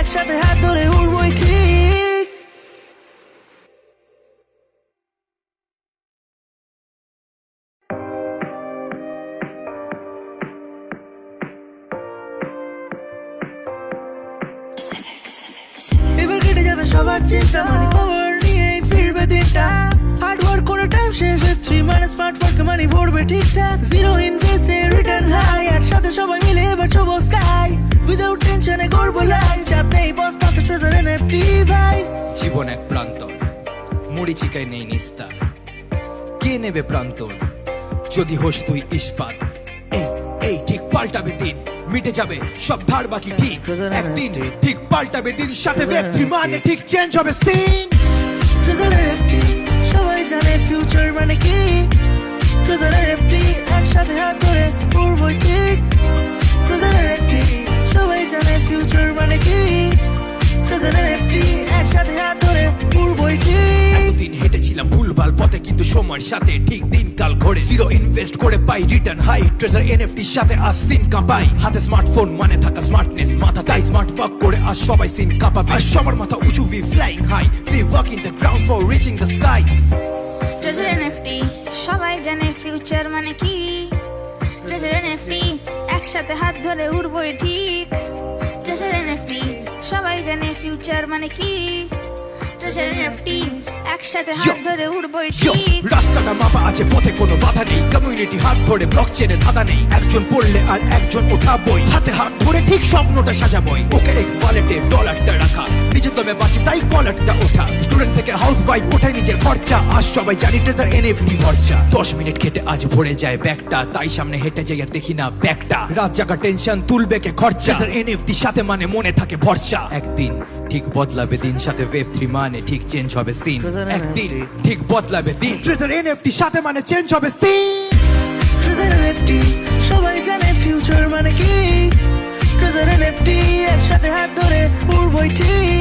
একসাথে হাত ধরে উড়বই ঠিক। এবার কেটে যাবে সবার চিন্তা, মানি পাওয়ার নিয়ে ফিরবে দিনটা। হার্ড ওয়ার্ক করে টাইম শেষে 3 মানে স্মার্ট ওয়ার্ক মানি ভরবে ঠিকঠাক। জিরো ইনভেস্টে রিটার্ন হাই, একসাথে সবাই মিলে এবার ছবো স্কাই। উইদাউট টেনশনে করবো লাইফ, চাপ নেই বস পাশে ট্রেজার এনএফটি ভাই। জীবন এক প্রান্তর, মরিচিকায় নেই নিস্তার। কে নেবে প্রান্তর যদি হোস তুই ইস্পাত? এই এই ঠিক পাল্টাবে দিন, মিটে যাবে সব ধার বাকি ঠিক। একদিন ঠিক পাল্টাবে দিন, সাথে ওয়েব3 মানে ঠিক চেঞ্জ হবে সিন। ট্রেজার এনএফটি সবাই জানে ফিউচার মানে কি। ট্রেজার এনএফটি একসাথে হাত ধরে উড়বই ঠিক। ট্রেজার এনএফটি সবাই জানে ফিউচার মানে কি। ট্রেজার এনএফটি একসাথে হাত ধরে উড়বই ঠিক। এতদিন হেঁটেছিলাম ভুলভাল পথে, কিন্তু সময়ের সাথে ঠিক দিন কাল ঘোরে। জিরো ইনভেস্ট করে পাই রিটার্ন হাই, ট্রেজার এনএফটির সাথে আজ সিন কাঁপাই। হাতে স্মার্টফোন মানে থাকা স্মার্টনেস, মাথা তাই স্মার্ট ওয়ার্ক করে আজ সবাই সিন কাঁপাবে। আর সবার মাথা উঁচু, we flying high, we walk in the ground for reaching the sky. Treasure NFT সবাই জানে ফিউচার মানে কি। ট্রেজার এনএফটি একসাথে হাত ধরে উড়বই ঠিক। ট্রেজার এনএফটি সবাই জানে ফিউচার মানে কি। ট্রেজার এনএফটি একসাথে হাত ধরে উড়বই ঠিক। রাস্তাটা মাপা আছে, পথে কোনো বাধা নেই। কমিউনিটি হাত ধরে ব্লক চেনে ধাঁধা নেই। একজন পড়লে আর একজন উঠাবই, হাতে হাত ধরে ঠিক স্বপ্নটা সাজাবই। ওকে এক্স ওয়ালেটে ডলারটা রাখা, নিজের দমে বাঁচি তাই কলারটা ওঠা। স্টুডেন্ট থেকে হাউস ওয়াইফ ওঠাই নিজের খরচা, আজ সবাই জানি ট্রেজার এনএফটি ভরসা। 10 মিনিট খেটে আজ ভরে যায় ব্যাগটা, তাই সামনে হেঁটে যাই আর দেখি না ব্যাগটা। রাত জাগা টেনশন তুলবে কে খরচা, ট্রেজার এনএফটি সাথে মানে মনে থাকে ভরসা। একদিন ঠিক বদলাবে দিন, সাথে ওয়েব3 মানে ঠিক চেঞ্জ হবে সিন। একদিন ঠিক বদলাবে দিন, ট্রেজার এনএফটি সাথে মানে চেঞ্জ হবে সিন। ট্রেজার এনএফটি সবাই জানে ফিউচার মানে কি। ট্রেজার এনএফটি একসাথে হাত ধরে উড়বই ঠিক।